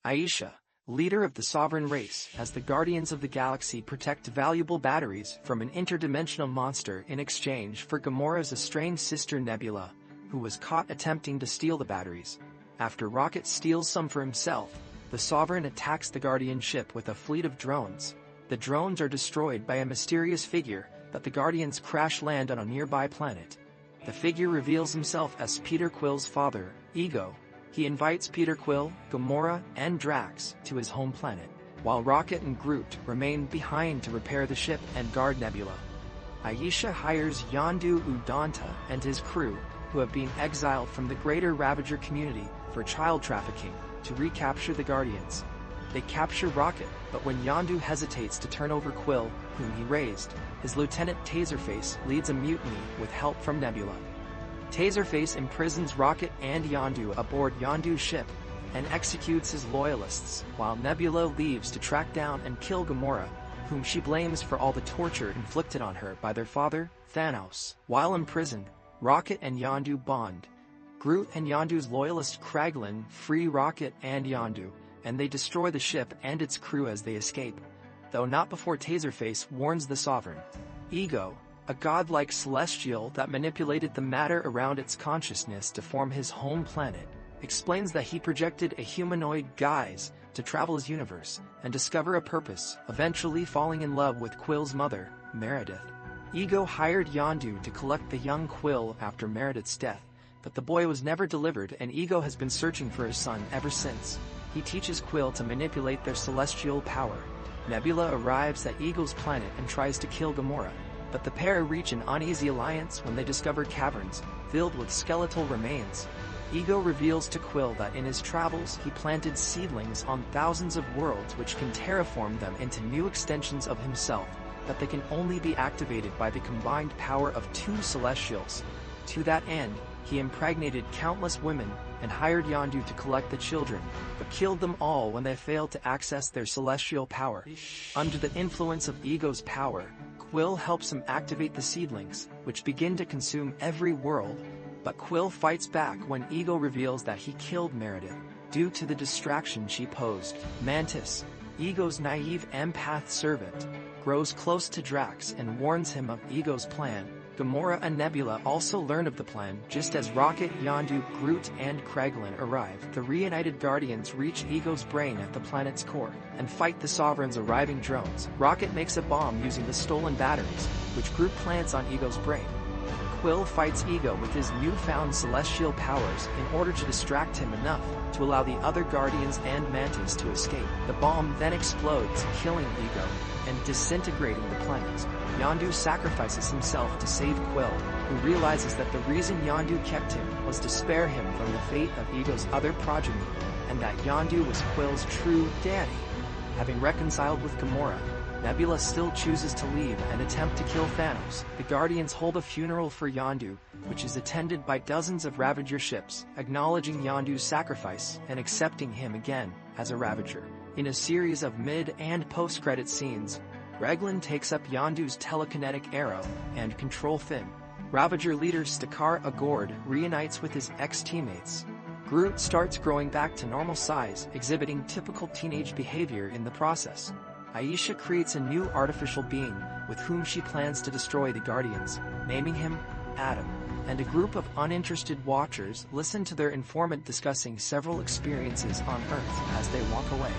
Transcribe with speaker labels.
Speaker 1: Ayesha, leader of the sovereign race, as the Guardians of the Galaxy protect valuable batteries from an interdimensional monster in exchange for Gamora's estranged sister Nebula, who was caught attempting to steal the batteries. After Rocket steals some for himself, the Sovereign attacks the Guardian ship with a fleet of drones. The drones are destroyed by a mysterious figure, but the Guardians crash land on a nearby planet. The figure reveals himself as Peter Quill's father, Ego. He invites Peter Quill, Gamora, and Drax to his home planet, while Rocket and Groot remain behind to repair the ship and guard Nebula. Ayesha hires Yondu Udonta and his crew, who have been exiled from the greater Ravager community for child trafficking, to recapture the Guardians. They capture Rocket, but when Yondu hesitates to turn over Quill, whom he raised, his lieutenant Taserface leads a mutiny with help from Nebula. Taserface imprisons Rocket and Yondu aboard Yondu's ship and executes his loyalists, while Nebula leaves to track down and kill Gamora, whom she blames for all the torture inflicted on her by their father, Thanos. While imprisoned, Rocket and Yondu bond. Groot and Yondu's loyalist Kraglin free Rocket and Yondu, and they destroy the ship and its crew as they escape, though not before Taserface warns the Sovereign. Ego, a godlike celestial that manipulated the matter around its consciousness to form his home planet, explains that he projected a humanoid guise to travel his universe and discover a purpose, eventually falling in love with Quill's mother, Meredith. Ego hired Yondu to collect the young Quill after Meredith's death, but the boy was never delivered and Ego has been searching for his son ever since. He teaches Quill to manipulate their celestial power. Nebula arrives at Ego's planet and tries to kill Gamora, but the pair reach an uneasy alliance when they discover caverns filled with skeletal remains. Ego reveals to Quill that in his travels he planted seedlings on thousands of worlds which can terraform them into new extensions of himself, but they can only be activated by the combined power of two Celestials. To that end, he impregnated countless women and hired Yondu to collect the children, but killed them all when they failed to access their celestial power. Under the influence of Ego's power, Quill helps him activate the seedlings, which begin to consume every world, but Quill fights back when Ego reveals that he killed Meredith, due to the distraction she posed. Mantis, Ego's naive empath servant, grows close to Drax and warns him of Ego's plan. Gamora and Nebula also learn of the plan just as Rocket, Yondu, Groot, and Kraglin arrive. The reunited Guardians reach Ego's brain at the planet's core and fight the Sovereign's arriving drones. Rocket makes a bomb using the stolen batteries, which Groot plants on Ego's brain. Quill fights Ego with his newfound celestial powers in order to distract him enough to allow the other Guardians and Mantis to escape. The bomb then explodes, killing Ego and disintegrating the planet. Yondu sacrifices himself to save Quill, who realizes that the reason Yondu kept him was to spare him from the fate of Ego's other progeny, and that Yondu was Quill's true daddy. Having reconciled with Gamora, Nebula still chooses to leave and attempt to kill Thanos. The Guardians hold a funeral for Yondu, which is attended by dozens of Ravager ships, acknowledging Yondu's sacrifice and accepting him again as a Ravager. In a series of mid- and post-credit scenes, Kraglin takes up Yondu's telekinetic arrow and control Fin. Ravager leader Stakar Ogord reunites with his ex-teammates. Groot starts growing back to normal size, exhibiting typical teenage behavior in the process. Ayesha creates a new artificial being with whom she plans to destroy the Guardians, naming him Adam, and a group of uninterested watchers listen to their informant discussing several experiences on Earth as they walk away.